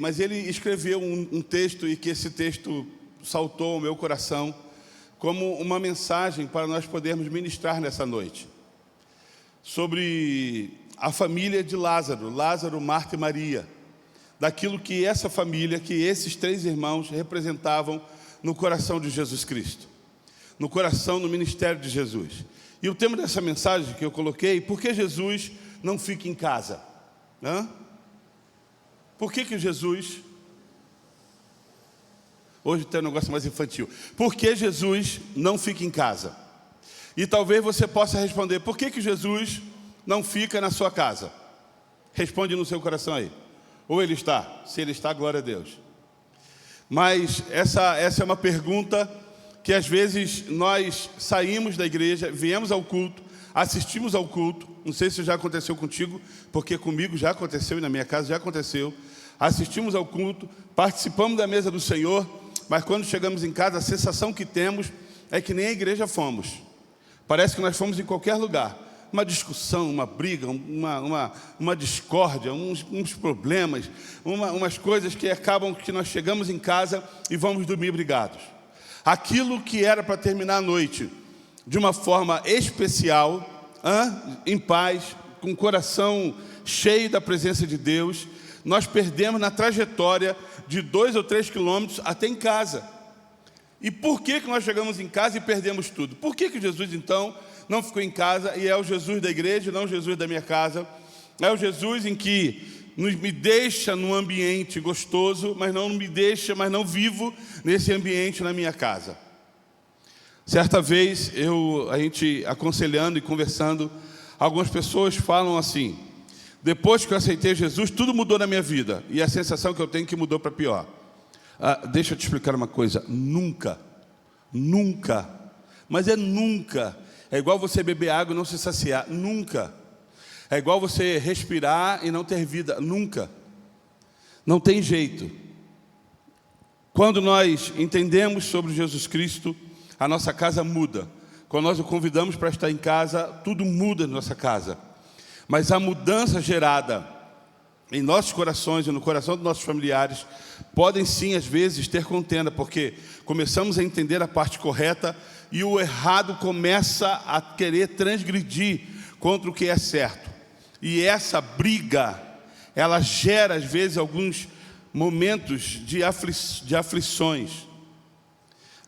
Mas ele escreveu um texto, e que esse texto saltou ao meu coração como uma mensagem para nós podermos ministrar nessa noite, sobre a família de Lázaro, Marta e Maria, daquilo que essa família, que esses três irmãos representavam no coração de Jesus Cristo, no coração, no ministério de Jesus. E o tema dessa mensagem que eu coloquei: por que Jesus não fica em casa? Por que Jesus... Hoje tem um negócio mais infantil. Por que Jesus não fica em casa? E talvez você possa responder: por que Jesus não fica na sua casa? Responde no seu coração aí. Ou ele está? Se ele está, glória a Deus. Mas essa é uma pergunta que às vezes nós saímos da igreja, viemos ao culto, assistimos ao culto. Não sei se já aconteceu contigo, porque comigo já aconteceu e na minha casa já aconteceu. Assistimos ao culto, participamos da mesa do Senhor, mas quando chegamos em casa, a sensação que temos é que nem a igreja fomos. Parece que nós fomos em qualquer lugar. Uma discussão, uma briga, uma discórdia, uns problemas, umas coisas que acabam que nós chegamos em casa e vamos dormir brigados. Aquilo que era para terminar a noite de uma forma especial, em paz, com o coração cheio da presença de Deus, nós perdemos na trajetória de 2 ou 3 quilômetros até em casa. E por que nós chegamos em casa e perdemos tudo? Por que Jesus, então, não ficou em casa e é o Jesus da igreja, não o Jesus da minha casa? É o Jesus em que me deixa num ambiente gostoso, mas não vivo nesse ambiente na minha casa. Certa vez, a gente aconselhando e conversando, algumas pessoas falam assim: depois que eu aceitei Jesus, tudo mudou na minha vida. E a sensação que eu tenho é que mudou para pior. Deixa eu te explicar uma coisa. Nunca, mas é nunca. É igual você beber água e não se saciar. Nunca. É igual você respirar e não ter vida. Nunca. Não tem jeito. Quando nós entendemos sobre Jesus Cristo, a nossa casa muda. Quando nós o convidamos para estar em casa, tudo muda na nossa casa. Mas a mudança gerada em nossos corações e no coração dos nossos familiares podem sim, às vezes, ter contenda, porque começamos a entender a parte correta e o errado começa a querer transgredir contra o que é certo. E essa briga, ela gera, às vezes, alguns momentos de aflições.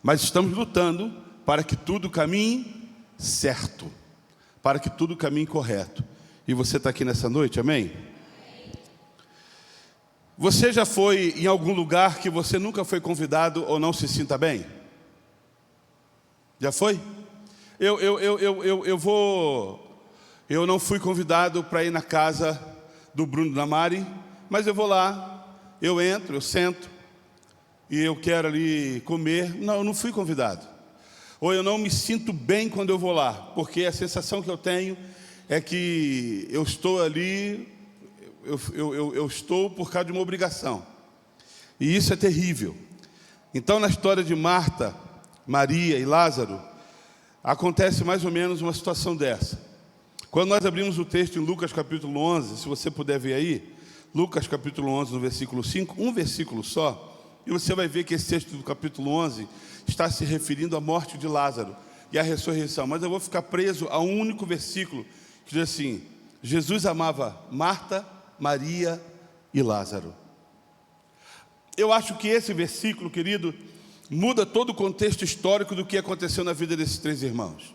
Mas estamos lutando para que tudo caminhe certo, para que tudo caminhe correto. E você está aqui nessa noite, amém? Você já foi em algum lugar que você nunca foi convidado ou não se sinta bem? Já foi? Eu não fui convidado para ir na casa do Bruno e da Mari, mas eu vou lá, eu entro, eu sento, e eu quero ali comer. Não, eu não fui convidado. Ou eu não me sinto bem quando eu vou lá, porque a sensação que eu tenho é que eu estou ali, eu estou por causa de uma obrigação. E isso é terrível. Então, na história de Marta, Maria e Lázaro, acontece mais ou menos uma situação dessa. Quando nós abrimos o texto em Lucas capítulo 11, se você puder ver aí, Lucas capítulo 11, no versículo 5, um versículo só, e você vai ver que esse texto do capítulo 11 está se referindo à morte de Lázaro e à ressurreição. Mas eu vou ficar preso a um único versículo, que diz assim: Jesus amava Marta, Maria e Lázaro. Eu acho que esse versículo, querido, muda todo o contexto histórico do que aconteceu na vida desses três irmãos.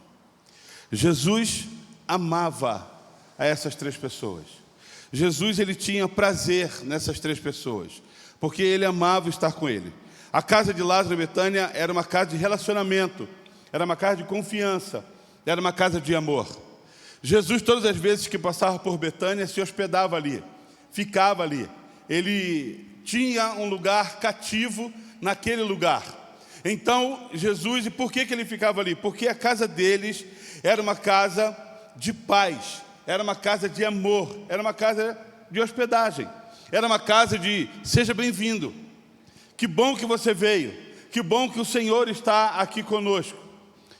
Jesus amava a essas três pessoas. Jesus, ele tinha prazer nessas três pessoas, porque ele amava estar com ele. A casa de Lázaro e Betânia era uma casa de relacionamento, era uma casa de confiança, era uma casa de amor. Jesus, todas as vezes que passava por Betânia, se hospedava ali, ficava ali. Ele tinha um lugar cativo naquele lugar. Então, Jesus, e por que ele ficava ali? Porque a casa deles era uma casa de paz, era uma casa de amor, era uma casa de hospedagem, era uma casa de seja bem-vindo, que bom que você veio, que bom que o Senhor está aqui conosco,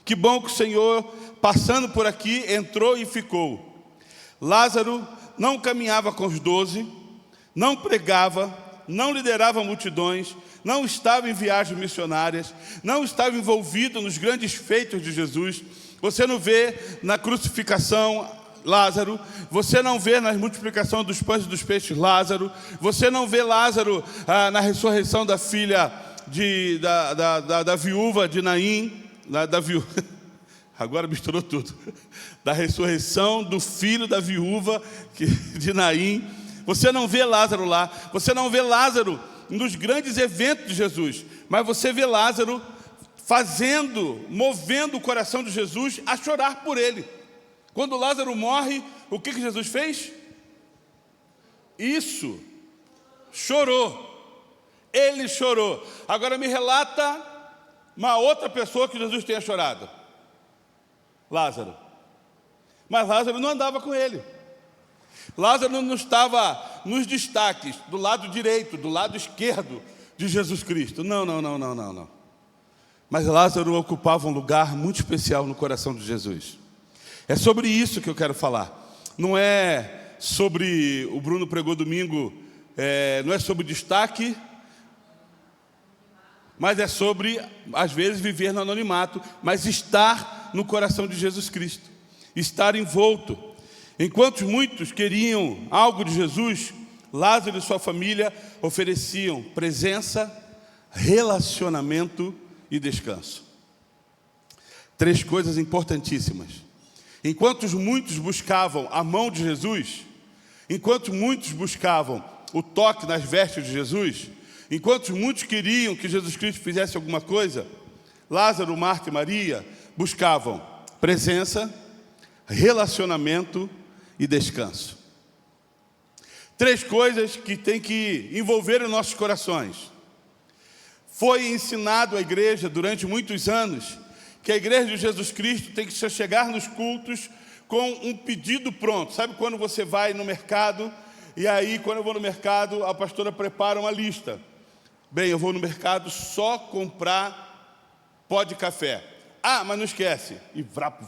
que bom que o Senhor, passando por aqui, entrou e ficou. Lázaro não caminhava com os 12, não pregava, não liderava multidões, não estava em viagens missionárias, não estava envolvido nos grandes feitos de Jesus. Você não vê na crucificação Lázaro, você não vê na multiplicação dos pães e dos peixes Lázaro, você não vê Lázaro na ressurreição da filha da viúva de Naim, agora misturou tudo, da ressurreição do filho da viúva de Naim. Você não vê Lázaro lá, você não vê Lázaro nos grandes eventos de Jesus, mas você vê Lázaro movendo o coração de Jesus a chorar por ele. Quando Lázaro morre, o que Jesus fez? Isso, chorou, ele chorou. Agora me relata uma outra pessoa que Jesus tenha chorado. Lázaro. Mas Lázaro não andava com ele. Lázaro não estava nos destaques, do lado direito, do lado esquerdo de Jesus Cristo. Não. Mas Lázaro ocupava um lugar muito especial no coração de Jesus. É sobre isso que eu quero falar. Não é sobre, o Bruno pregou domingo, não é sobre destaque, mas é sobre, às vezes, viver no anonimato, mas estar no coração de Jesus Cristo, estar envolto. Enquanto muitos queriam algo de Jesus, Lázaro e sua família ofereciam presença, relacionamento e descanso. 3 coisas importantíssimas. Enquanto muitos buscavam a mão de Jesus, enquanto muitos buscavam o toque nas vestes de Jesus, enquanto muitos queriam que Jesus Cristo fizesse alguma coisa, Lázaro, Marta e Maria buscavam presença, relacionamento e descanso. 3 coisas que tem que envolver os nossos corações. Foi ensinado à igreja durante muitos anos que a igreja de Jesus Cristo tem que chegar nos cultos com um pedido pronto. Sabe quando você vai no mercado, e aí quando eu vou no mercado, a pastora prepara uma lista. Bem, eu vou no mercado só comprar pó de café. Ah, mas não esquece. E vrapo.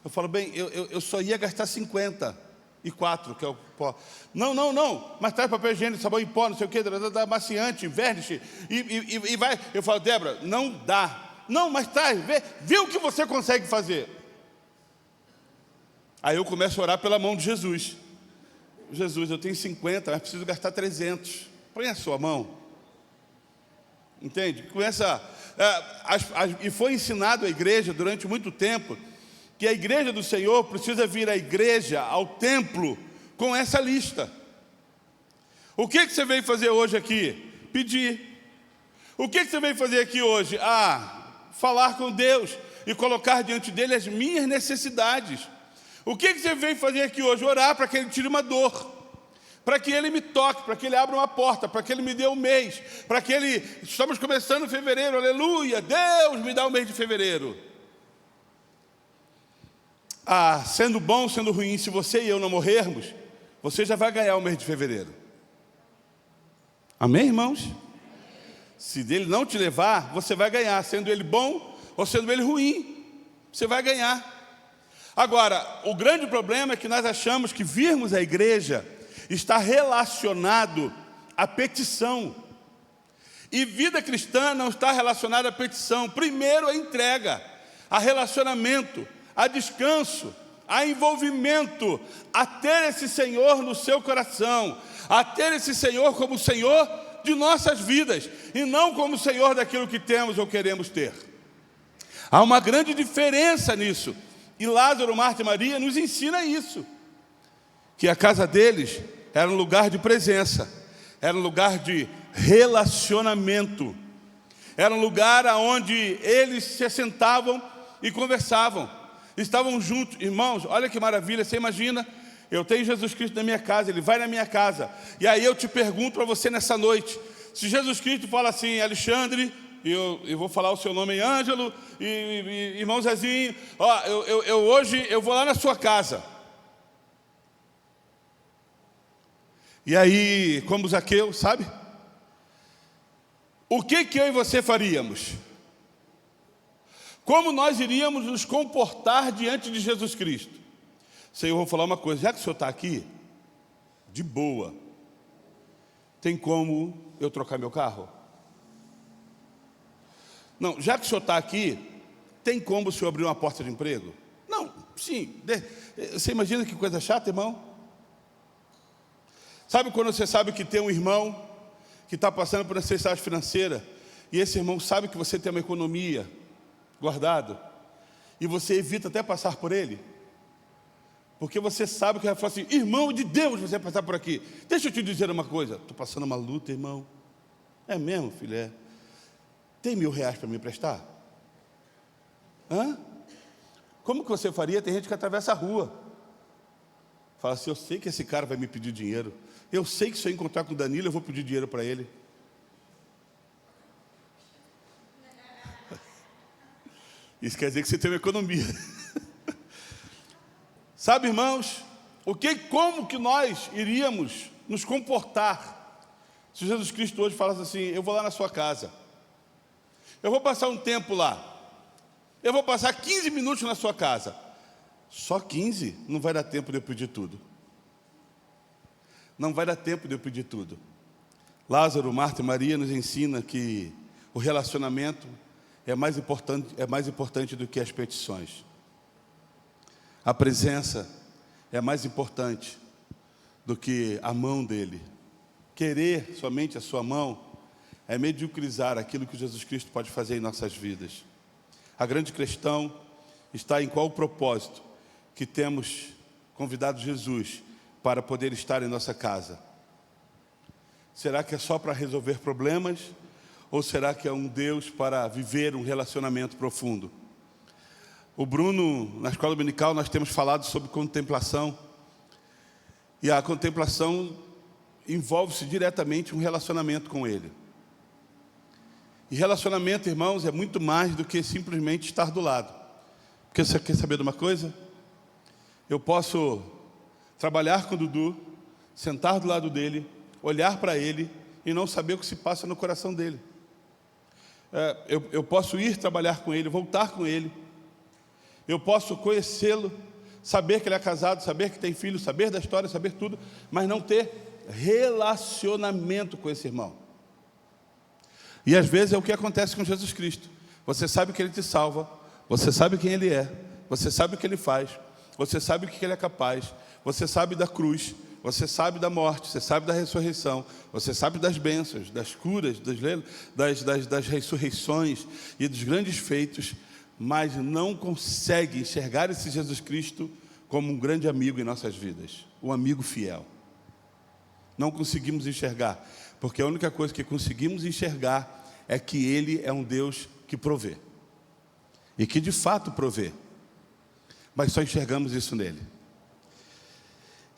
Eu falo, bem, eu só ia gastar 54, que é o pó. Não, mas traz papel higiênico, sabão em pó, não sei o que, maciante, verniz, e vai. Eu falo, Débora, não dá. Não, mas traz, vê o que você consegue fazer. Aí eu começo a orar pela mão de Jesus. Jesus, eu tenho 50, mas preciso gastar 300. Põe a sua mão. Entende? Começa, e foi ensinado à igreja durante muito tempo que a igreja do Senhor precisa vir à igreja, ao templo, com essa lista. O que você veio fazer hoje aqui? Pedir. O que você veio fazer aqui hoje? Falar com Deus e colocar diante dele as minhas necessidades. O que você veio fazer aqui hoje? Orar para que ele tire uma dor, para que ele me toque, para que ele abra uma porta, para que ele me dê um mês, para que ele... Estamos começando fevereiro, aleluia, Deus me dá o mês de fevereiro. Sendo bom, sendo ruim, se você e eu não morrermos, você já vai ganhar o mês de fevereiro. Amém, irmãos? Se ele não te levar, você vai ganhar, sendo ele bom ou sendo ele ruim, você vai ganhar. Agora, o grande problema é que nós achamos que virmos à igreja está relacionado à petição. E vida cristã não está relacionada à petição. Primeiro a entrega, a relacionamento, a descanso, a envolvimento, a ter esse Senhor no seu coração, a ter esse Senhor como Senhor de nossas vidas, e não como Senhor daquilo que temos ou queremos ter. Há uma grande diferença nisso, e Lázaro, Marta e Maria nos ensina isso, que a casa deles era um lugar de presença, era um lugar de relacionamento, era um lugar onde eles se assentavam e conversavam, estavam juntos. Irmãos, olha que maravilha, você imagina, eu tenho Jesus Cristo na minha casa, Ele vai na minha casa, e aí eu te pergunto para você nessa noite, se Jesus Cristo fala assim, Alexandre, eu vou falar o seu nome em Ângelo, e irmão Zezinho, hoje eu vou lá na sua casa. E aí, como Zaqueu, sabe? O que eu e você faríamos? Como nós iríamos nos comportar diante de Jesus Cristo? Senhor, eu vou falar uma coisa, já que o Senhor está aqui, de boa, tem como eu trocar meu carro? Não, já que o senhor está aqui, tem como o senhor abrir uma porta de emprego? Não, sim. Você imagina que coisa chata, irmão? Sabe quando você sabe que tem um irmão que está passando por necessidade financeira, e esse irmão sabe que você tem uma economia guardado, e você evita até passar por ele? Porque você sabe que vai falar assim: irmão de Deus, você vai passar por aqui. Deixa eu te dizer uma coisa, estou passando uma luta, irmão. É mesmo, filho? É. Tem R$1.000 para me emprestar? Hã? Como que você faria? Tem gente que atravessa a rua. Fala assim: eu sei que esse cara vai me pedir dinheiro. Eu sei que se eu encontrar com o Danilo, eu vou pedir dinheiro para ele. Isso quer dizer que você tem uma economia. Sabe, irmãos, como que nós iríamos nos comportar se Jesus Cristo hoje falasse assim: eu vou lá na sua casa, eu vou passar um tempo lá, eu vou passar 15 minutos na sua casa. Só 15? Não vai dar tempo de eu pedir tudo. Não vai dar tempo de eu pedir tudo. Lázaro, Marta e Maria nos ensina que o relacionamento é mais importante do que as petições. A presença é mais importante do que a mão dele. Querer somente a sua mão é mediocrizar aquilo que Jesus Cristo pode fazer em nossas vidas. A grande questão está em qual o propósito que temos convidado Jesus para poder estar em nossa casa. Será que é só para resolver problemas? Ou será que é um Deus para viver um relacionamento profundo? O Bruno, na escola dominical, nós temos falado sobre contemplação. E a contemplação envolve-se diretamente um relacionamento com Ele. E relacionamento, irmãos, é muito mais do que simplesmente estar do lado. Porque você quer saber de uma coisa? Eu posso trabalhar com o Dudu, sentar do lado dele, olhar para ele e não saber o que se passa no coração dele. Eu posso ir trabalhar com ele, voltar com ele. Eu posso conhecê-lo, saber que ele é casado, saber que tem filho, saber da história, saber tudo, mas não ter relacionamento com esse irmão. E às vezes é o que acontece com Jesus Cristo. Você sabe que Ele te salva, você sabe quem Ele é, você sabe o que Ele faz, você sabe o que Ele é capaz, você sabe da cruz, você sabe da morte, você sabe da ressurreição, você sabe das bênçãos, das curas, das ressurreições e dos grandes feitos, mas não consegue enxergar esse Jesus Cristo como um grande amigo em nossas vidas, um amigo fiel. Não conseguimos enxergar, porque a única coisa que conseguimos enxergar é que Ele é um Deus que provê, e que de fato provê, mas só enxergamos isso nele.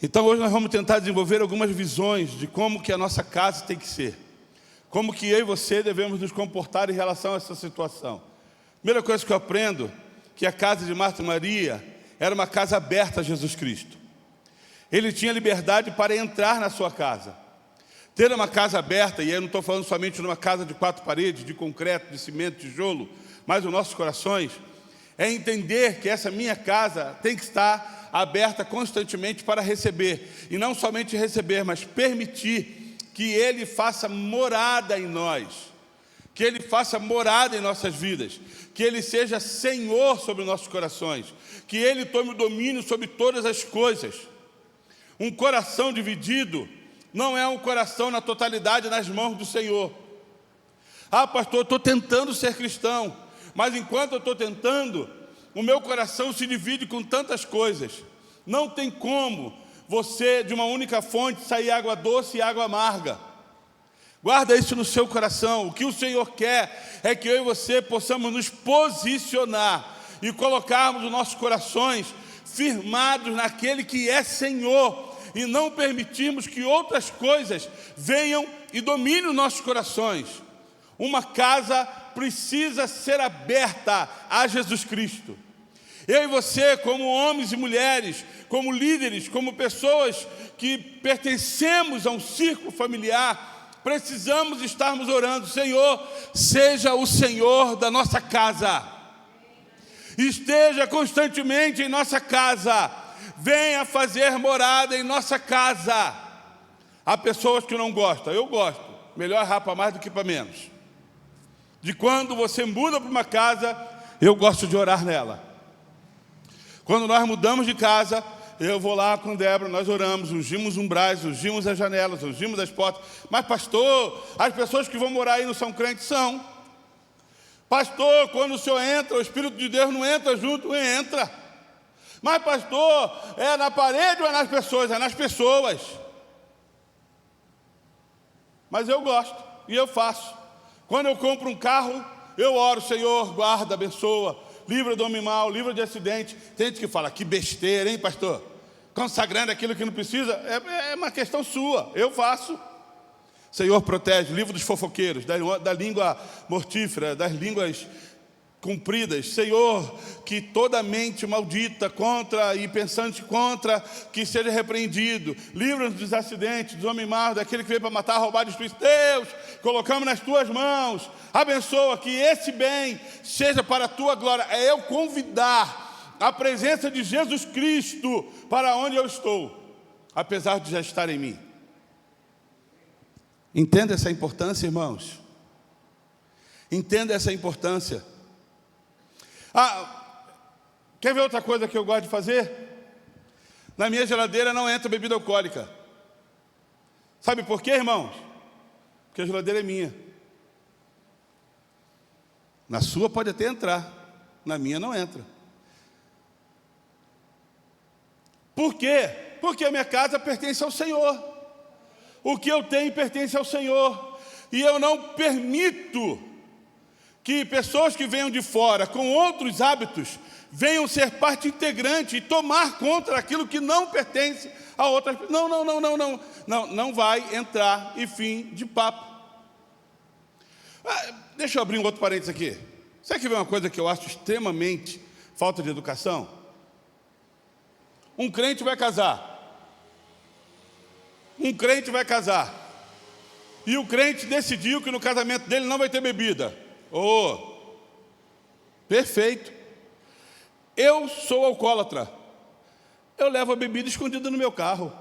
Então hoje nós vamos tentar desenvolver algumas visões de como que a nossa casa tem que ser, como que eu e você devemos nos comportar em relação a essa situação. Primeira coisa que eu aprendo, que a casa de Marta e Maria era uma casa aberta a Jesus Cristo. Ele tinha liberdade para entrar na sua casa. Ter uma casa aberta, e eu não estou falando somente de uma casa de 4 paredes, de concreto, de cimento, tijolo, mas os nossos corações, é entender que essa minha casa tem que estar aberta constantemente para receber, e não somente receber, mas permitir que Ele faça morada em nós, que Ele faça morada em nossas vidas, que Ele seja Senhor sobre nossos corações, que Ele tome o domínio sobre todas as coisas. Um coração dividido não é um coração na totalidade nas mãos do Senhor. Ah, pastor, eu estou tentando ser cristão, mas enquanto eu estou tentando, o meu coração se divide com tantas coisas. Não tem como você, de uma única fonte, sair água doce e água amarga. Guarda isso no seu coração. O que o Senhor quer é que eu e você possamos nos posicionar e colocarmos os nossos corações firmados naquele que é Senhor, e não permitirmos que outras coisas venham e dominem os nossos corações. Uma casa precisa ser aberta a Jesus Cristo. Eu e você, como homens e mulheres, como líderes, como pessoas que pertencemos a um círculo familiar, precisamos estarmos orando: Senhor, seja o Senhor da nossa casa, esteja constantemente em nossa casa, venha fazer morada em nossa casa. Há pessoas que não gostam, eu gosto. Melhor errar para mais do que para menos. De quando você muda para uma casa, eu gosto de orar nela. Quando nós mudamos de casa, eu vou lá com Débora, nós oramos, ungimos umbrais, ungimos as janelas, ungimos as portas. Mas pastor, as pessoas que vão morar aí não são crentes? São. Pastor, quando o senhor entra, o Espírito de Deus não entra junto? Entra. Mas pastor, é na parede ou é nas pessoas? É nas pessoas. Mas eu gosto e eu faço. Quando eu compro um carro, eu oro, Senhor, guarda, abençoa, livra do homem mau, livra de acidente. Tem gente que fala, que besteira, hein, pastor? Consagrando aquilo que não precisa, é uma questão sua, eu faço. Senhor, protege, livra dos fofoqueiros, da língua mortífera, das línguas cumpridas. Senhor, que toda mente maldita contra e pensante contra, que seja repreendido. Livra-nos dos acidentes, dos homens maus, daquele que veio para matar, roubar, destruir. Deus, colocamos nas tuas mãos. Abençoa que esse bem seja para a tua glória. É eu convidar a presença de Jesus Cristo para onde eu estou, apesar de já estar em mim. Entenda essa importância, irmãos. Entenda essa importância. Quer ver outra coisa que eu gosto de fazer? Na minha geladeira não entra bebida alcoólica. Sabe por quê, irmãos? Porque a geladeira é minha. Na sua pode até entrar, na minha não entra. Por quê? Porque a minha casa pertence ao Senhor. O que eu tenho pertence ao Senhor. E eu não permito que pessoas que venham de fora com outros hábitos venham ser parte integrante e tomar conta daquilo que não pertence a outras pessoas. Não vai entrar e fim de papo. Deixa eu abrir um outro parênteses aqui. Sabe que vem uma coisa que eu acho extremamente falta de educação? Um crente vai casar. E o crente decidiu que no casamento dele não vai ter bebida. Perfeito. Eu sou alcoólatra. Eu levo a bebida escondida no meu carro.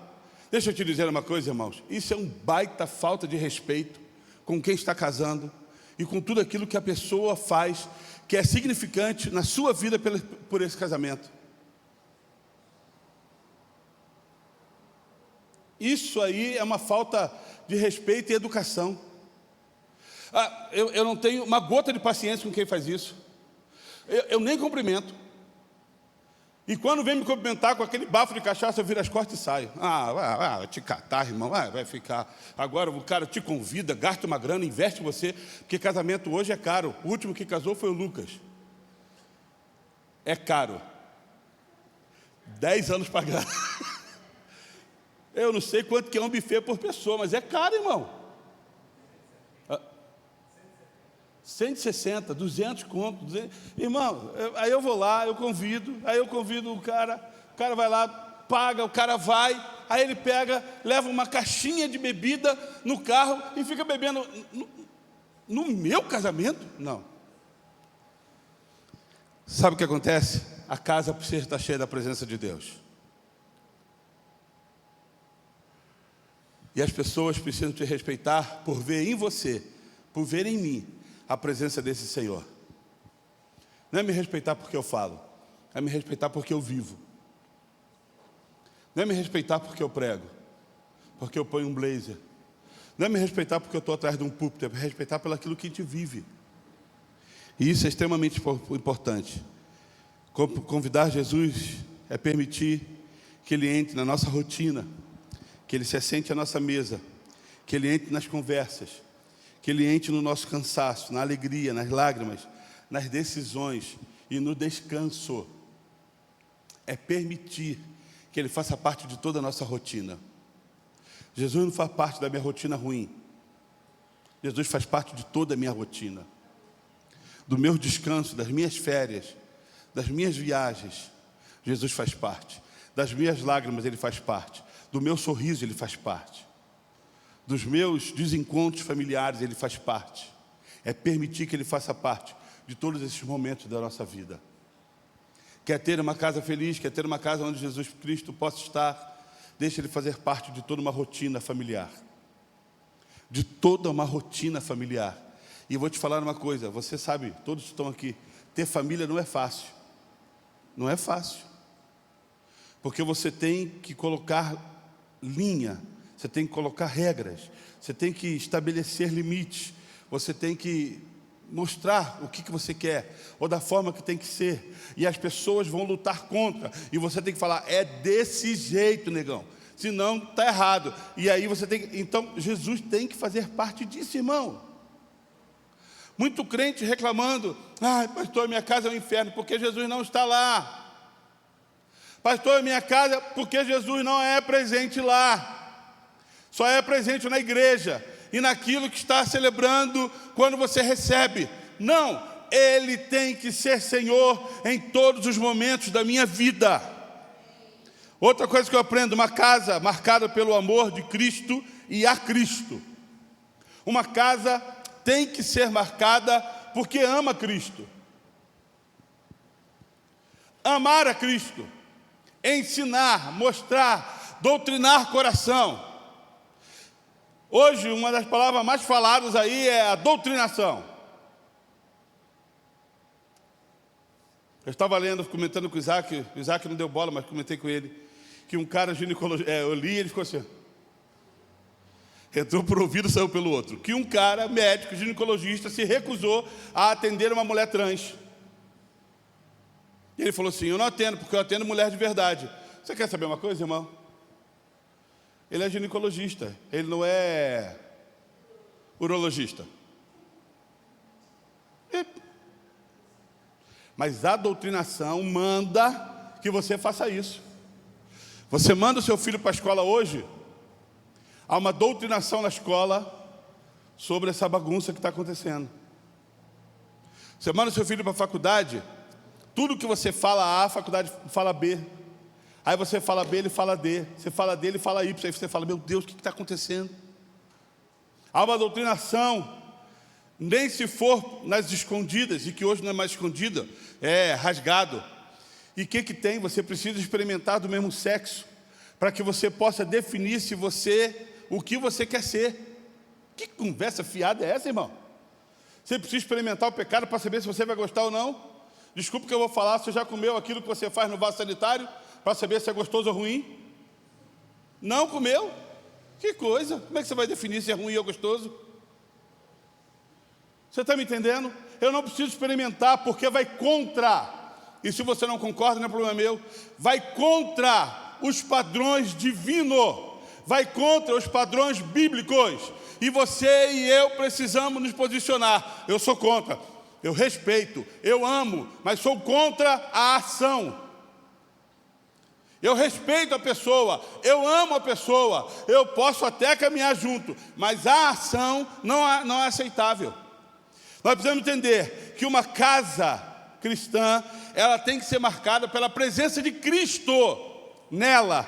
Deixa eu te dizer uma coisa, irmãos. Isso é um baita falta de respeito com quem está casando e com tudo aquilo que a pessoa faz, que é significante na sua vida por esse casamento. Isso aí é uma falta de respeito e educação. Eu não tenho uma gota de paciência com quem faz isso. Eu nem cumprimento. E quando vem me cumprimentar com aquele bafo de cachaça, eu viro as costas e saio. Vai te catar, irmão, vai ficar. Agora o cara te convida, gasta uma grana, investe em você, porque casamento hoje é caro. O último que casou foi o Lucas. É caro. 10 anos pagando. Eu não sei quanto que é um buffet por pessoa, mas é caro, irmão. 160, 200 conto, 200. Irmão, aí eu vou lá, eu convido o cara vai lá, paga, o cara vai, aí ele pega, leva uma caixinha de bebida no carro e fica bebendo. No meu casamento? Não. Sabe o que acontece? A casa precisa estar cheia da presença de Deus. E as pessoas precisam te respeitar por ver em você, por ver em mim, a presença desse Senhor. Não é me respeitar porque eu falo, é me respeitar porque eu vivo. Não é me respeitar porque eu prego, porque eu ponho um blazer. Não é me respeitar porque eu estou atrás de um púlpito, é me respeitar pelo aquilo que a gente vive. E isso é extremamente importante. Convidar Jesus é permitir que Ele entre na nossa rotina, que Ele se assente à nossa mesa, que Ele entre nas conversas, que Ele entre no nosso cansaço, na alegria, nas lágrimas, nas decisões e no descanso. É permitir que Ele faça parte de toda a nossa rotina. Jesus não faz parte da minha rotina ruim. Jesus faz parte de toda a minha rotina. Do meu descanso, das minhas férias, das minhas viagens, Jesus faz parte. Das minhas lágrimas Ele faz parte. Do meu sorriso Ele faz parte. Dos meus desencontros familiares Ele faz parte. É permitir que Ele faça parte de todos esses momentos da nossa vida. Quer ter uma casa feliz, quer ter uma casa onde Jesus Cristo possa estar? deixa ele fazer parte de toda uma rotina familiar. De toda uma rotina familiar. E eu vou te falar uma coisa, você sabe, todos estão aqui, ter família não é fácil. Não é fácil. Porque você tem que colocar linha, você tem que colocar regras, você tem que estabelecer limites, você tem que mostrar o que você quer, ou da forma que tem que ser, e as pessoas vão lutar contra, e você tem que falar, é desse jeito, negão, senão está errado, e aí você tem que, então Jesus tem que fazer parte disso, irmão. Muito crente reclamando, pastor, minha casa é um inferno, porque Jesus não está lá. Pastor, minha casa, porque Jesus não é presente lá, só é presente na igreja, e naquilo que está celebrando quando você recebe. Não, Ele tem que ser Senhor em todos os momentos da minha vida. Outra coisa que eu aprendo, uma casa marcada pelo amor de Cristo e a Cristo. Uma casa tem que ser marcada porque ama Cristo. Amar a Cristo, ensinar, mostrar, doutrinar coração. Hoje, uma das palavras mais faladas aí é a doutrinação. Eu estava lendo, comentando com o Isaac não deu bola, mas comentei com ele, que um cara ginecologista, eu li e ele ficou assim, entrou por um ouvido e saiu pelo outro, que um cara, médico, ginecologista, se recusou a atender uma mulher trans. E ele falou assim, eu não atendo, porque eu atendo mulher de verdade. Você quer saber uma coisa, irmão? Ele é ginecologista, ele não é urologista. Mas a doutrinação manda que você faça isso. Você manda o seu filho para a escola hoje, há uma doutrinação na escola sobre essa bagunça que está acontecendo. Você manda o seu filho para a faculdade, tudo que você fala A, a faculdade fala B. Aí você fala B, ele fala D. Você fala D, ele fala Y. Aí você fala, meu Deus, o que está acontecendo? Há uma doutrinação, nem se for nas escondidas, e que hoje não é mais escondida, é rasgado. E o que tem? Você precisa experimentar do mesmo sexo, para que você possa definir o que você quer ser. Que conversa fiada é essa, irmão? Você precisa experimentar o pecado para saber se você vai gostar ou não? Desculpa que eu vou falar, você já comeu aquilo que você faz no vaso sanitário? Para saber se é gostoso ou ruim? Não comeu? Que coisa, como é que você vai definir se é ruim ou gostoso? Você está me entendendo? Eu não preciso experimentar, porque vai contra, e se você não concorda, não é problema meu, vai contra os padrões divinos, vai contra os padrões bíblicos, e você e eu precisamos nos posicionar. Eu sou contra, eu respeito, eu amo, mas sou contra a ação. Eu respeito a pessoa, eu amo a pessoa, eu posso até caminhar junto, mas a ação não é aceitável. Nós precisamos entender que uma casa cristã, ela tem que ser marcada pela presença de Cristo nela,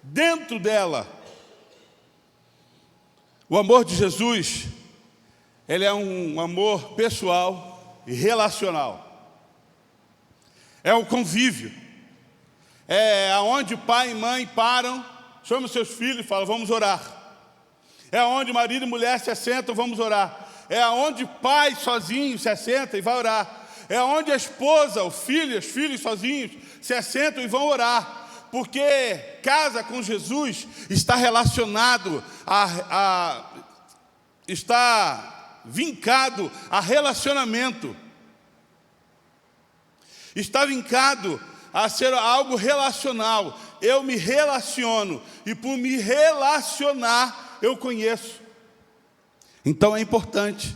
dentro dela. O amor de Jesus, ele é um amor pessoal e relacional. É um convívio. É onde pai e mãe param, chamam seus filhos e falam, vamos orar. É onde marido e mulher se assentam, vamos orar. É onde pai sozinho se assenta e vai orar. É onde a esposa, o filho, os filhos sozinhos se assentam e vão orar. Porque casa com Jesus está relacionado está vincado a relacionamento. Está vincado a ser algo relacional. Eu me relaciono, e por me relacionar, eu conheço. Então é importante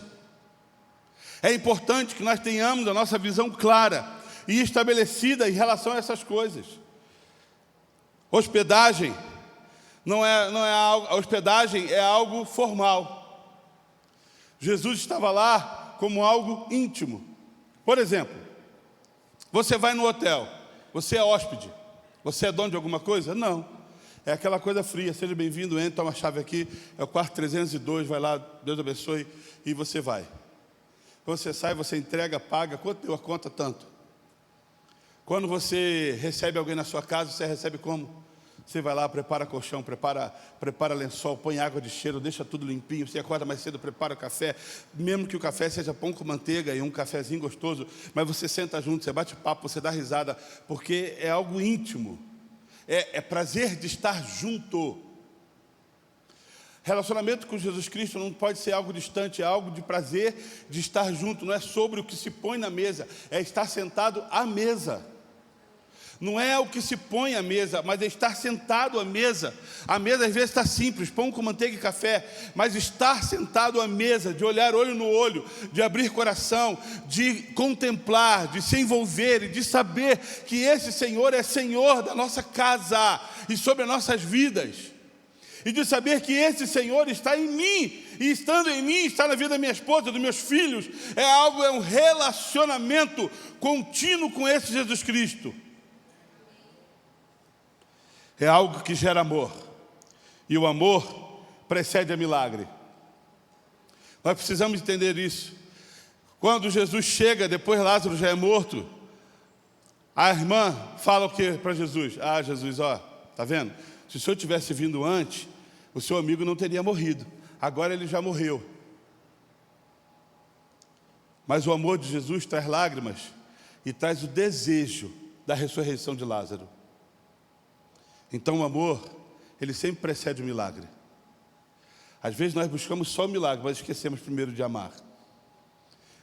que nós tenhamos a nossa visão clara e estabelecida em relação a essas coisas. Hospedagem não é algo, a hospedagem é algo formal. Jesus estava lá como algo íntimo. Por exemplo, você vai no hotel, você é hóspede, você é dono de alguma coisa? Não. É aquela coisa fria, seja bem-vindo, entra, toma a chave aqui, é o quarto 302, vai lá, Deus abençoe, e você vai. Você sai, você entrega, paga, quanto deu a conta? Tanto. Quando você recebe alguém na sua casa, você recebe como? Você vai lá, prepara colchão, prepara lençol, põe água de cheiro, deixa tudo limpinho. Você acorda mais cedo, prepara o café. Mesmo que o café seja pão com manteiga e um cafezinho gostoso, mas você senta junto, você bate papo, você dá risada, porque é algo íntimo. É prazer de estar junto. Relacionamento com Jesus Cristo não pode ser algo distante, é algo de prazer de estar junto. Não é sobre o que se põe na mesa, é estar sentado à mesa. Não é o que se põe à mesa, mas é estar sentado à mesa. A mesa às vezes está simples, pão com manteiga e café, mas estar sentado à mesa, de olhar olho no olho, de abrir coração, de contemplar, de se envolver e de saber que esse Senhor é Senhor da nossa casa e sobre as nossas vidas. E de saber que esse Senhor está em mim, e estando em mim, está na vida da minha esposa, dos meus filhos. É um relacionamento contínuo com esse Jesus Cristo. É algo que gera amor. E o amor precede a milagre. Nós precisamos entender isso. Quando Jesus chega, depois Lázaro já é morto, a irmã fala o que para Jesus? Ah, Jesus, ó, tá vendo? Se o senhor tivesse vindo antes, o seu amigo não teria morrido. Agora ele já morreu. Mas o amor de Jesus traz lágrimas e traz o desejo da ressurreição de Lázaro. Então o amor, ele sempre precede o milagre. Às vezes nós buscamos só o milagre, mas esquecemos primeiro de amar.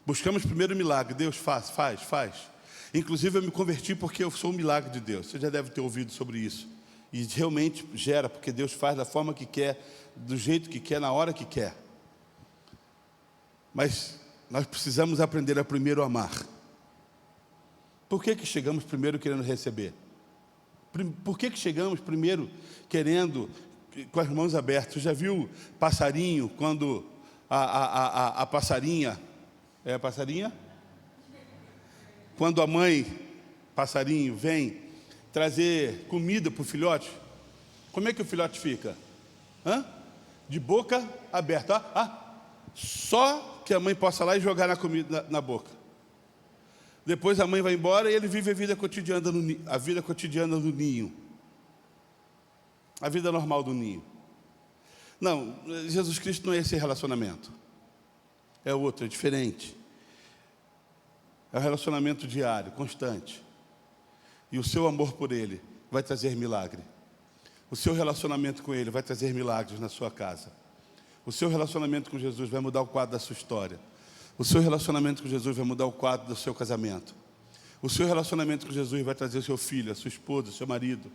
Buscamos primeiro o milagre. Deus faz. Inclusive eu me converti porque eu sou um milagre de Deus. Você já deve ter ouvido sobre isso. E realmente gera, porque Deus faz da forma que quer, do jeito que quer, na hora que quer. Mas nós precisamos aprender a primeiro amar. Por que chegamos primeiro querendo receber? Por que chegamos primeiro querendo, com as mãos abertas? Você já viu passarinho, quando a passarinha... É a passarinha? Quando a mãe passarinho vem trazer comida para o filhote, como é que o filhote fica? De boca aberta. Só que a mãe possa lá e jogar na comida na boca. Depois a mãe vai embora e ele vive a vida cotidiana do ninho. A vida normal do ninho. Não, Jesus Cristo não é esse relacionamento. É outro, é diferente. É um relacionamento diário, constante. E o seu amor por Ele vai trazer milagre. O seu relacionamento com Ele vai trazer milagres na sua casa. O seu relacionamento com Jesus vai mudar o quadro da sua história. O seu relacionamento com Jesus vai mudar o quadro do seu casamento. O seu relacionamento com Jesus vai trazer o seu filho, a sua esposa, o seu marido.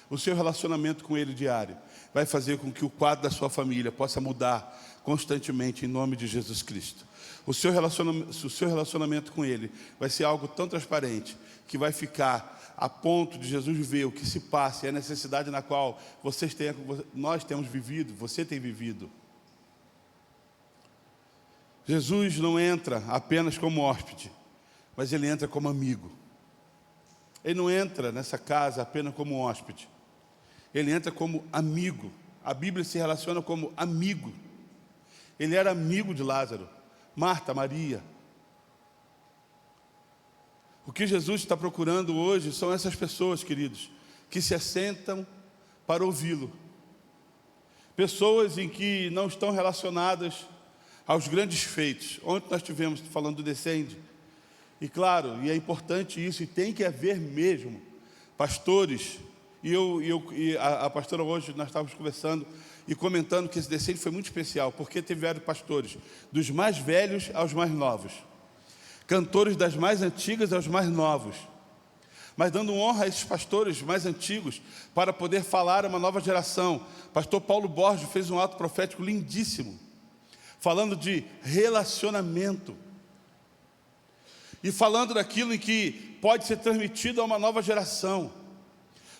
O seu relacionamento com Ele diário vai fazer com que o quadro da sua família possa mudar constantemente em nome de Jesus Cristo. O seu relacionamento com Ele vai ser algo tão transparente que vai ficar a ponto de Jesus ver o que se passa e a necessidade na qual nós temos vivido, você tem vivido. Jesus não entra apenas como hóspede, mas Ele entra como amigo. Ele não entra nessa casa apenas como hóspede. Ele entra como amigo. A Bíblia se relaciona como amigo. Ele era amigo de Lázaro, Marta, Maria. O que Jesus está procurando hoje são essas pessoas, queridos, que se assentam para ouvi-lo. Pessoas em que não estão relacionadas aos grandes feitos. Ontem nós estivemos falando do Descende. E claro, e é importante isso, e tem que haver mesmo, pastores. E a pastora hoje, nós estávamos conversando e comentando que esse Descende foi muito especial, porque tiveram pastores dos mais velhos aos mais novos. Cantores das mais antigas aos mais novos. Mas dando honra a esses pastores mais antigos para poder falar a uma nova geração. Pastor Paulo Borges fez um ato profético lindíssimo, falando de relacionamento. E falando daquilo em que pode ser transmitido a uma nova geração.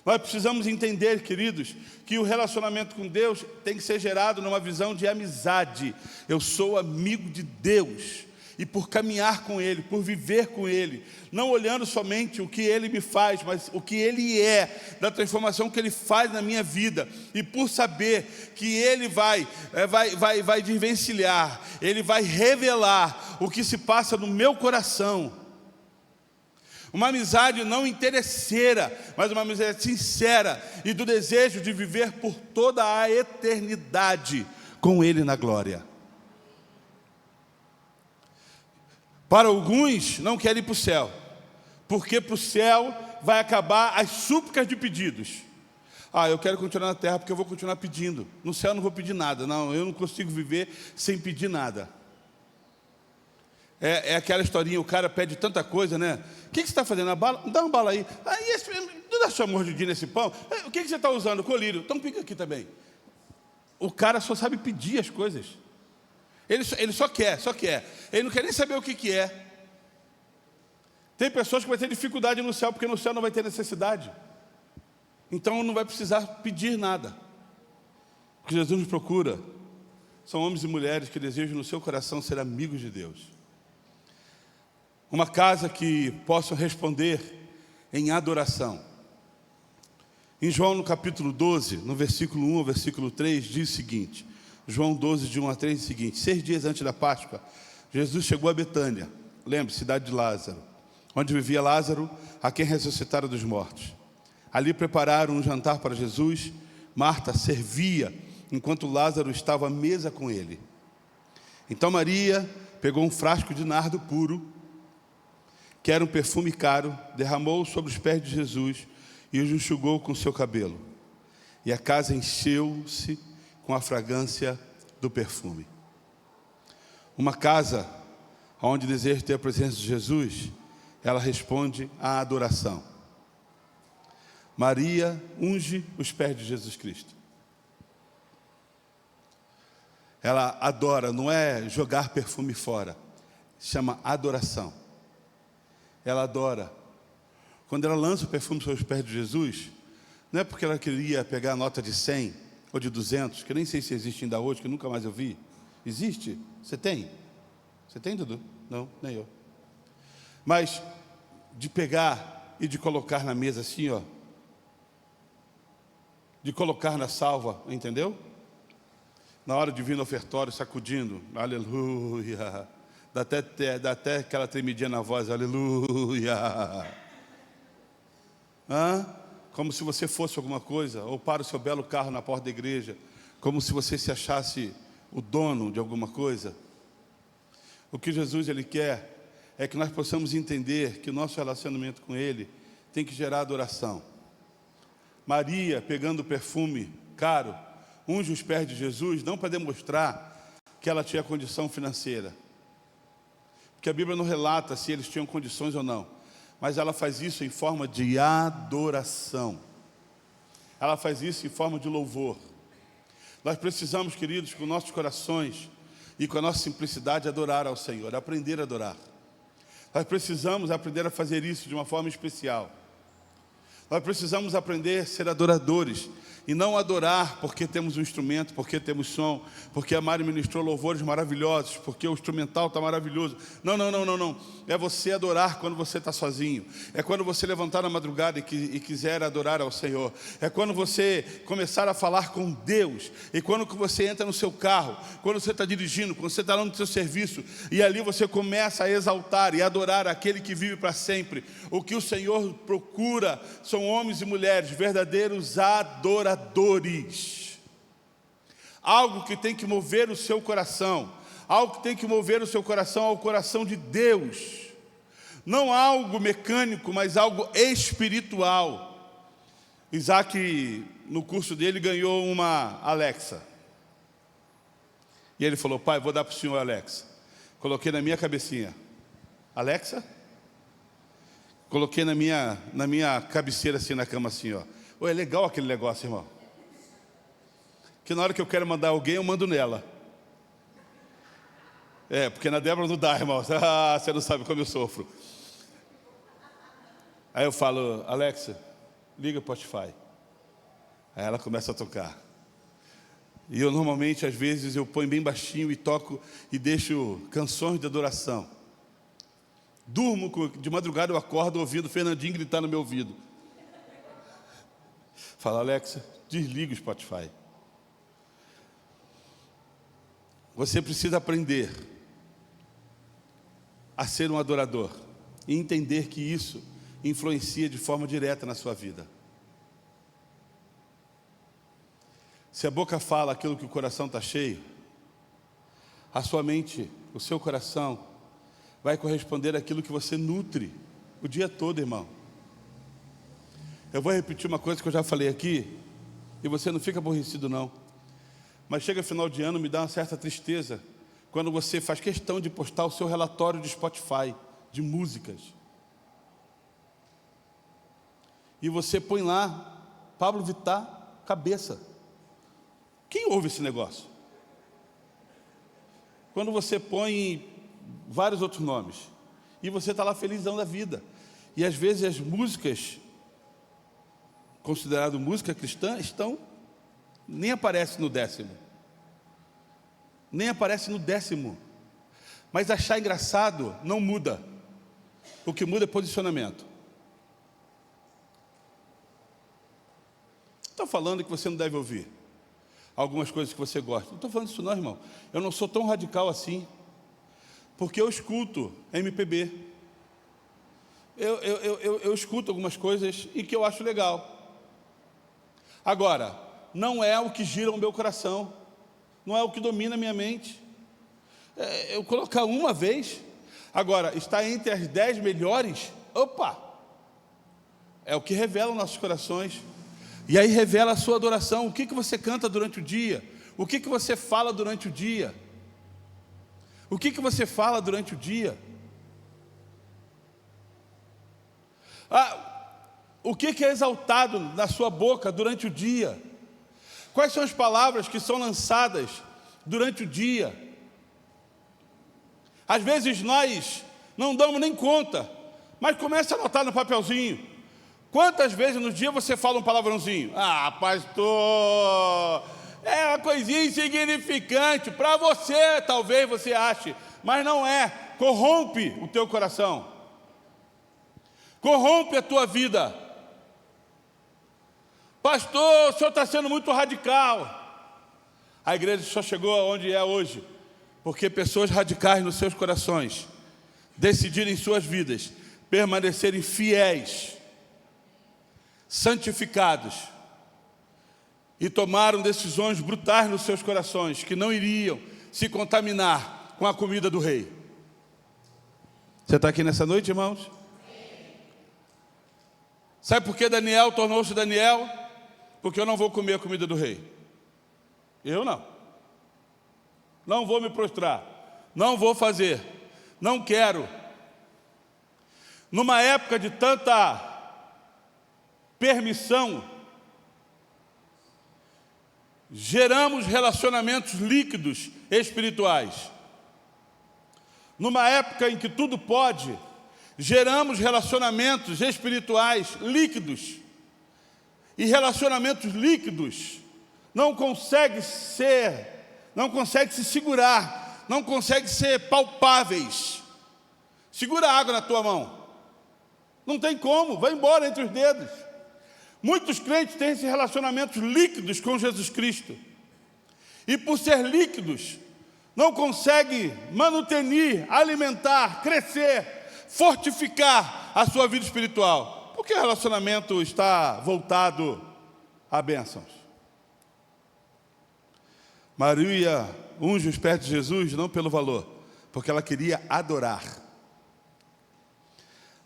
Nós precisamos entender, queridos, que o relacionamento com Deus tem que ser gerado numa visão de amizade. Eu sou amigo de Deus. E por caminhar com Ele, por viver com Ele, não olhando somente o que Ele me faz, mas o que Ele é, da transformação que Ele faz na minha vida, e por saber que Ele vai desvencilhar, Ele vai revelar o que se passa no meu coração. Uma amizade não interesseira, mas uma amizade sincera e do desejo de viver por toda a eternidade com Ele na glória. Para alguns não querem ir para o céu, porque para o céu vai acabar as súplicas de pedidos. Eu quero continuar na terra porque eu vou continuar pedindo. No céu eu não vou pedir nada. Não, eu não consigo viver sem pedir nada. É aquela historinha, o cara pede tanta coisa, né? O que você está fazendo? A bala? Dá uma bala aí. Não dá sua mordidinha nesse pão? O que você está usando? Colírio. Então pica aqui também. O cara só sabe pedir as coisas. Ele só quer. Ele não quer nem saber o que é. Tem pessoas que vão ter dificuldade no céu, porque no céu não vai ter necessidade. Então não vai precisar pedir nada. O que Jesus nos procura são homens e mulheres que desejam no seu coração ser amigos de Deus. Uma casa que possam responder em adoração. Em João, no capítulo 12, no versículo 1 ao versículo 3, diz o seguinte, João 12, de 1 a 3, diz o seguinte: 6 dias antes da Páscoa, Jesus chegou a Betânia, lembre-se, cidade de Lázaro, onde vivia Lázaro, a quem ressuscitaram dos mortos. Ali prepararam um jantar para Jesus. Marta servia, enquanto Lázaro estava à mesa com ele. Então Maria pegou um frasco de nardo puro, que era um perfume caro, derramou sobre os pés de Jesus e os enxugou com seu cabelo. E a casa encheu-se com a fragrância do perfume. Uma casa onde deseja ter a presença de Jesus, ela responde à adoração. Maria unge os pés de Jesus Cristo. Ela adora, não é jogar perfume fora, chama adoração. Ela adora. Quando ela lança o perfume sobre os pés de Jesus, não é porque ela queria pegar a nota de 100 ou de 200, que eu nem sei se existe ainda hoje, que nunca mais eu vi. Existe? Você tem? Você tem, Dudu? Não, nem eu. Mas de pegar e de colocar na mesa assim, ó. De colocar na salva, entendeu? Na hora de vir no ofertório, sacudindo, aleluia. Dá até aquela tremidinha na voz, aleluia. Como se você fosse alguma coisa, ou para o seu belo carro na porta da igreja, como se você se achasse o dono de alguma coisa. O que Jesus ele quer é que nós possamos entender que o nosso relacionamento com Ele tem que gerar adoração. Maria, pegando o perfume caro, unge os pés de Jesus, não para demonstrar que ela tinha condição financeira, porque a Bíblia não relata se eles tinham condições ou não, mas ela faz isso em forma de adoração. Ela faz isso em forma de louvor. Nós precisamos, queridos, com nossos corações e com a nossa simplicidade, adorar ao Senhor, aprender a adorar. Nós precisamos aprender a fazer isso de uma forma especial. Nós precisamos aprender a ser adoradores e não adorar porque temos um instrumento, porque temos som, porque a Mari ministrou louvores maravilhosos, porque o instrumental está maravilhoso. Não. É você adorar quando você está sozinho. É quando você levantar na madrugada e quiser adorar ao Senhor. É quando você começar a falar com Deus. E quando você entra no seu carro, quando você está dirigindo, quando você está lá no seu serviço, e ali você começa a exaltar e adorar aquele que vive para sempre. O que o Senhor procura são homens e mulheres verdadeiros adoradores. Algo que tem que mover o seu coração, algo que tem que mover o seu coração ao coração de Deus, não algo mecânico, mas algo espiritual. Isaac, no curso dele, ganhou uma Alexa, e ele falou: pai, vou dar para o senhor Alexa. Coloquei na minha cabecinha, Alexa, coloquei na minha cabeceira assim, na cama assim, ó. É legal aquele negócio, irmão. Que na hora que eu quero mandar alguém, eu mando nela. Porque na Débora não dá, irmão. Você não sabe como eu sofro. Aí eu falo: Alexa, liga o Spotify. Aí ela começa a tocar. E eu normalmente, às vezes, eu ponho bem baixinho e toco e deixo canções de adoração. Durmo, de madrugada eu acordo ouvindo o Fernandinho gritar no meu ouvido. Fala: Alexa, desliga o Spotify. Você precisa aprender a ser um adorador e entender que isso influencia de forma direta na sua vida. Se a boca fala aquilo que o coração está cheio, a sua mente, o seu coração, vai corresponder àquilo que você nutre o dia todo, irmão. Eu vou repetir uma coisa que eu já falei aqui, e você não fica aborrecido não. Mas chega final de ano, me dá uma certa tristeza, quando você faz questão de postar o seu relatório de Spotify, de músicas. E você põe lá, Pablo Vittar, cabeça. Quem ouve esse negócio? Quando você põe vários outros nomes, e você está lá felizão da vida. E às vezes as músicas, consideradas música cristã, nem aparecem no 10º. Nem aparece no 10º. Mas achar engraçado não muda. O que muda é posicionamento. Estou falando que você não deve ouvir algumas coisas que você gosta. Não estou falando isso não, irmão. Eu não sou tão radical assim. Porque eu escuto MPB. Eu escuto algumas coisas e que eu acho legal. Agora, não é o que gira o meu coração. Não é o que domina a minha mente. Eu colocar uma vez. Agora, está entre as 10 melhores. Opa! É o que revela os nossos corações. E aí revela a sua adoração. O que você canta durante o dia? O que você fala durante o dia? O que você fala durante o dia? O que é exaltado na sua boca durante o dia? Quais são as palavras que são lançadas durante o dia? Às vezes nós não damos nem conta, mas começa a anotar no papelzinho. Quantas vezes no dia você fala um palavrãozinho? Pastor, é uma coisinha insignificante. Para você, talvez você ache, mas não é. Corrompe o teu coração. Corrompe a tua vida. Pastor, o senhor está sendo muito radical. A igreja só chegou aonde é hoje porque pessoas radicais nos seus corações decidiram em suas vidas permanecerem fiéis, santificados, e tomaram decisões brutais nos seus corações, que não iriam se contaminar com a comida do rei. Você está aqui nessa noite, irmãos? Sabe por que Daniel tornou-se Daniel? Porque eu não vou comer a comida do rei. Eu não. Não vou me prostrar. Não vou fazer. Não quero. Numa época de tanta permissão, geramos relacionamentos líquidos espirituais. Numa época em que tudo pode, geramos relacionamentos espirituais líquidos. E relacionamentos líquidos não conseguem se segurar, não conseguem ser palpáveis. Segura a água na tua mão. Não tem como, vai embora entre os dedos. Muitos crentes têm esses relacionamentos líquidos com Jesus Cristo. E por ser líquidos, não conseguem manutenir, alimentar, crescer, fortificar a sua vida espiritual. Porque o relacionamento está voltado a bênçãos. Maria unge os pés de Jesus não pelo valor, porque ela queria adorar.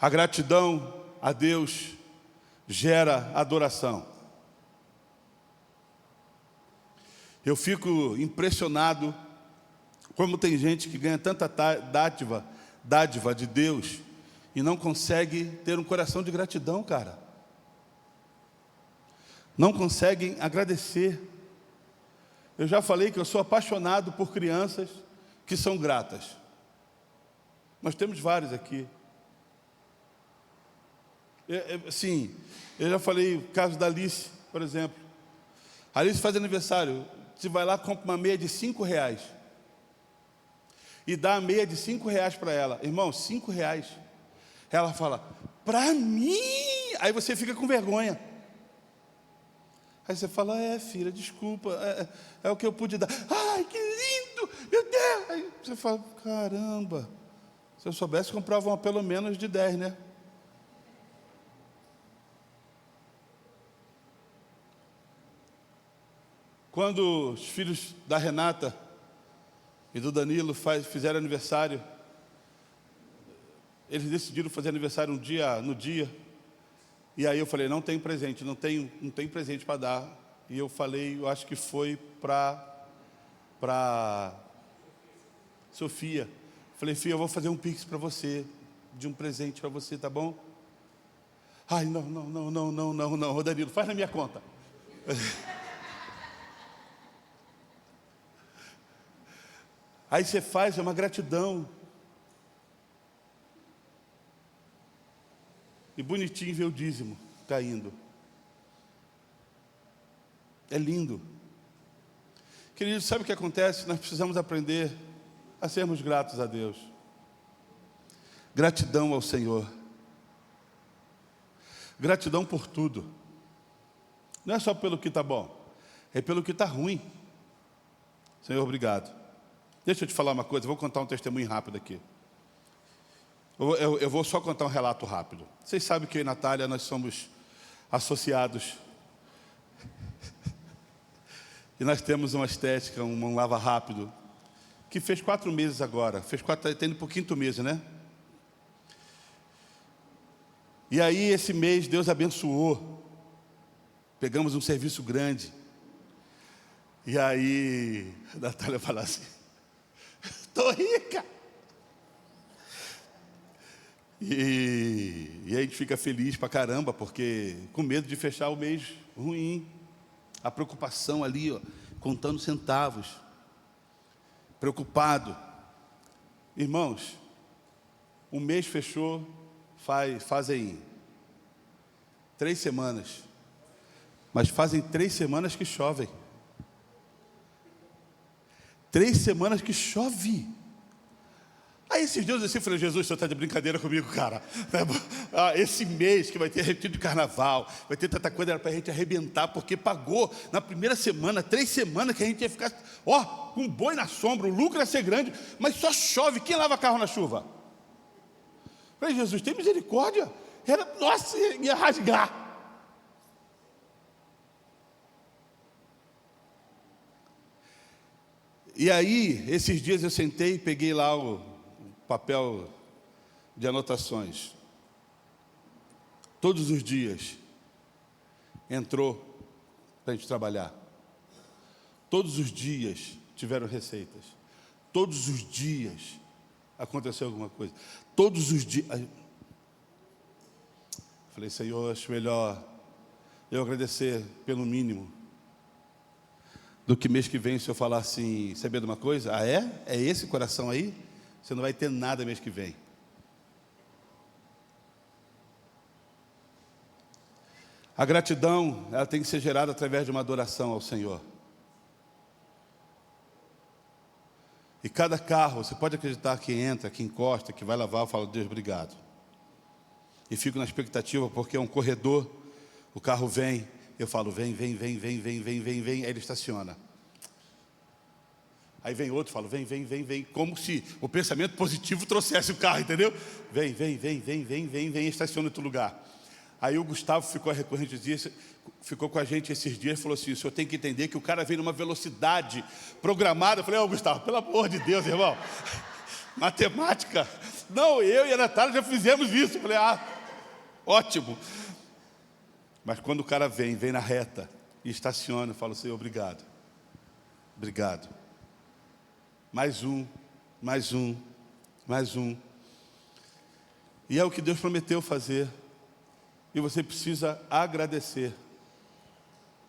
A gratidão a Deus gera adoração. Eu fico impressionado como tem gente que ganha tanta dádiva de Deus e não consegue ter um coração de gratidão, cara. Não conseguem agradecer. Eu já falei que eu sou apaixonado por crianças que são gratas. Nós temos vários aqui. Sim, eu já falei o caso da Alice, por exemplo. A Alice faz aniversário. Você vai lá, compra uma meia de R$5 e dá a meia de R$5 para ela. Irmão, R$5. Ela fala, para mim? Aí você fica com vergonha. Aí você fala, filha, desculpa, é o que eu pude dar. Ai, que lindo, meu Deus. Aí você fala, caramba, se eu soubesse, comprava uma pelo menos de 10, né? Quando os filhos da Renata e do Danilo fizeram aniversário, eles decidiram fazer aniversário no dia, e aí eu falei, não tem presente, não tem presente para dar. E eu falei, eu acho que foi para Sofia. Falei, filha, eu vou fazer um pix para você, de um presente para você, tá bom? Ai, não, ô Danilo, faz na minha conta. Aí você faz, é uma gratidão. E bonitinho ver o dízimo caindo. É lindo. Queridos, sabe o que acontece? Nós precisamos aprender a sermos gratos a Deus. Gratidão ao Senhor. Gratidão por tudo. Não é só pelo que está bom, é pelo que está ruim. Senhor, obrigado. Deixa eu te falar uma coisa, vou contar um testemunho rápido aqui. Eu vou só contar um relato rápido. Vocês sabem que eu e Natália, nós somos associados. E nós temos uma estética, um lava rápido, que fez 4 meses agora. Está indo para o 5º mês, né? E aí, esse mês, Deus abençoou. Pegamos um serviço grande. E aí, a Natália fala assim, estou rica. E a gente fica feliz pra caramba, porque com medo de fechar o mês ruim. A preocupação ali, ó, contando centavos. Preocupado. Irmãos, o mês fechou, fazem 3 semanas. Mas fazem 3 semanas que chovem. 3 semanas que chove. Aí esses dias assim, eu falei, Jesus, o senhor está de brincadeira comigo, cara. Esse mês que vai ter retiro de carnaval, vai ter tanta coisa, era para a gente arrebentar, porque pagou na primeira semana, 3 semanas que a gente ia ficar, com um boi na sombra, o lucro ia ser grande, mas só chove, quem lava carro na chuva? Eu falei, Jesus, tem misericórdia. Nossa, ia rasgar. E aí, esses dias eu sentei e peguei lá o papel de anotações. Todos os dias entrou para a gente trabalhar. Todos os dias tiveram receitas. Todos os dias aconteceu alguma coisa. Todos os dias. Falei, Senhor, acho melhor eu agradecer pelo mínimo do que mês que vem se eu falar assim, saber de uma coisa? Ah, é? É esse coração aí? Você não vai ter nada mês que vem. A gratidão, ela tem que ser gerada através de uma adoração ao Senhor. E cada carro, você pode acreditar que entra, que encosta, que vai lavar, eu falo, Deus, obrigado. E fico na expectativa, porque é um corredor, o carro vem, eu falo, vem, aí ele estaciona. Aí vem outro, falo, vem, como se o pensamento positivo trouxesse o carro, entendeu? Vem, estaciona em outro lugar. Aí o Gustavo ficou recorrente disso, ficou com a gente esses dias e falou assim, o senhor tem que entender que o cara vem numa velocidade programada. Eu falei, Gustavo, pelo amor de Deus, irmão, matemática. Não, eu e a Natália já fizemos isso. Eu falei, ótimo. Mas quando o cara vem na reta e estaciona, eu falo, Senhor, obrigado. Mais um. E é o que Deus prometeu fazer. E você precisa agradecer.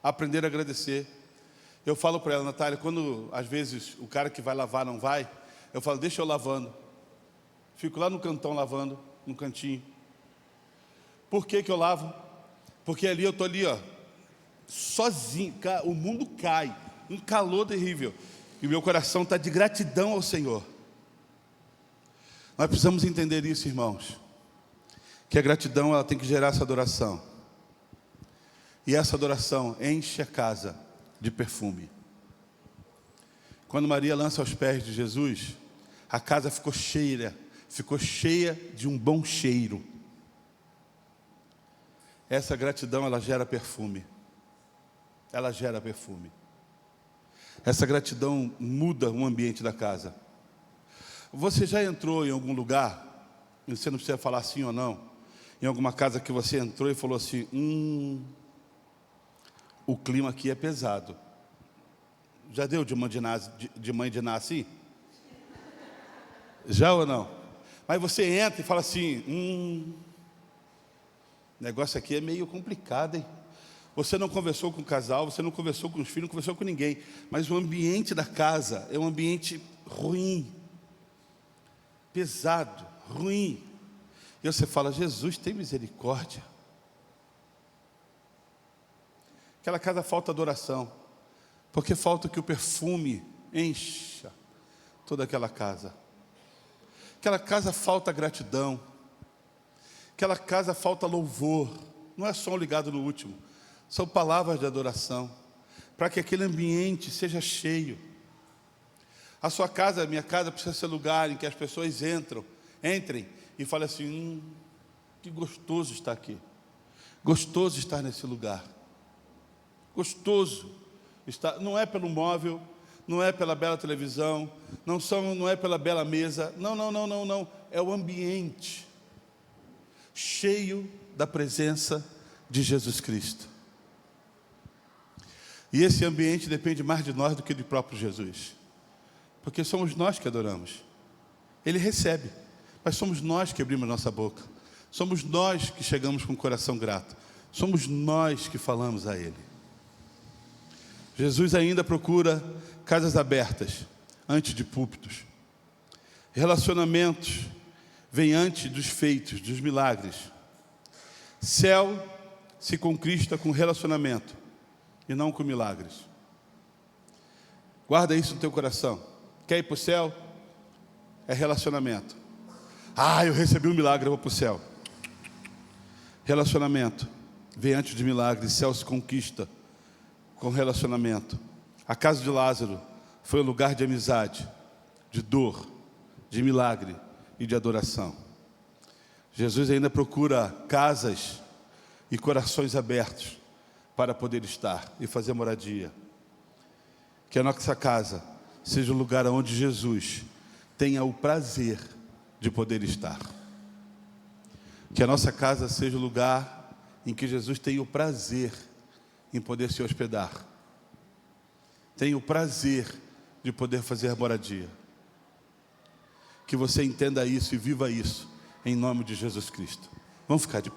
Aprender a agradecer. Eu falo para ela, Natália, quando às vezes o cara que vai lavar não vai, eu falo, deixa eu lavando. Fico lá no cantão lavando, no cantinho. Por que eu lavo? Porque ali eu estou ali, sozinho, o mundo cai, um calor terrível. E o meu coração está de gratidão ao Senhor. Nós precisamos entender isso, irmãos. Que a gratidão, ela tem que gerar essa adoração. E essa adoração enche a casa de perfume. Quando Maria lança aos pés de Jesus, a casa ficou cheia de um bom cheiro. Essa gratidão, ela gera perfume. Ela gera perfume. Essa gratidão muda o ambiente da casa. Você já entrou em algum lugar, e você não precisa falar sim ou não, em alguma casa que você entrou e falou assim, o clima aqui é pesado. Já deu de mãe de Ná assim? Já ou não? Mas você entra e fala assim, o negócio aqui é meio complicado, hein? Você não conversou com o casal, você não conversou com os filhos, não conversou com ninguém. Mas o ambiente da casa é um ambiente ruim, pesado, ruim. E você fala, Jesus, tem misericórdia. Aquela casa falta adoração, porque falta que o perfume encha toda aquela casa. Aquela casa falta gratidão. Aquela casa falta louvor. Não é som ligado no último. São palavras de adoração, para que aquele ambiente seja cheio. A sua casa, a minha casa, precisa ser lugar em que as pessoas entrem e falem assim, que gostoso estar aqui. Gostoso estar nesse lugar. Gostoso estar, não é pelo móvel, não é pela bela televisão, não é pela bela mesa, não. É o ambiente cheio da presença de Jesus Cristo. E esse ambiente depende mais de nós do que do próprio Jesus. Porque somos nós que adoramos. Ele recebe, mas somos nós que abrimos nossa boca. Somos nós que chegamos com o coração grato. Somos nós que falamos a Ele. Jesus ainda procura casas abertas, antes de púlpitos. Relacionamentos vêm antes dos feitos, dos milagres. Céu se conquista com relacionamento e não com milagres. Guarda isso no teu coração. Quer ir para o céu? É relacionamento. Eu recebi um milagre, eu vou para o céu. Relacionamento vem antes de milagres. Céu se conquista com relacionamento. A casa de Lázaro foi um lugar de amizade, de dor, de milagre e de adoração. Jesus ainda procura casas e corações abertos para poder estar e fazer moradia. Que a nossa casa seja o lugar onde Jesus tenha o prazer de poder estar. Que a nossa casa seja o lugar em que Jesus tenha o prazer em poder se hospedar. Tenha o prazer de poder fazer moradia. Que você entenda isso e viva isso em nome de Jesus Cristo. Vamos ficar de pé.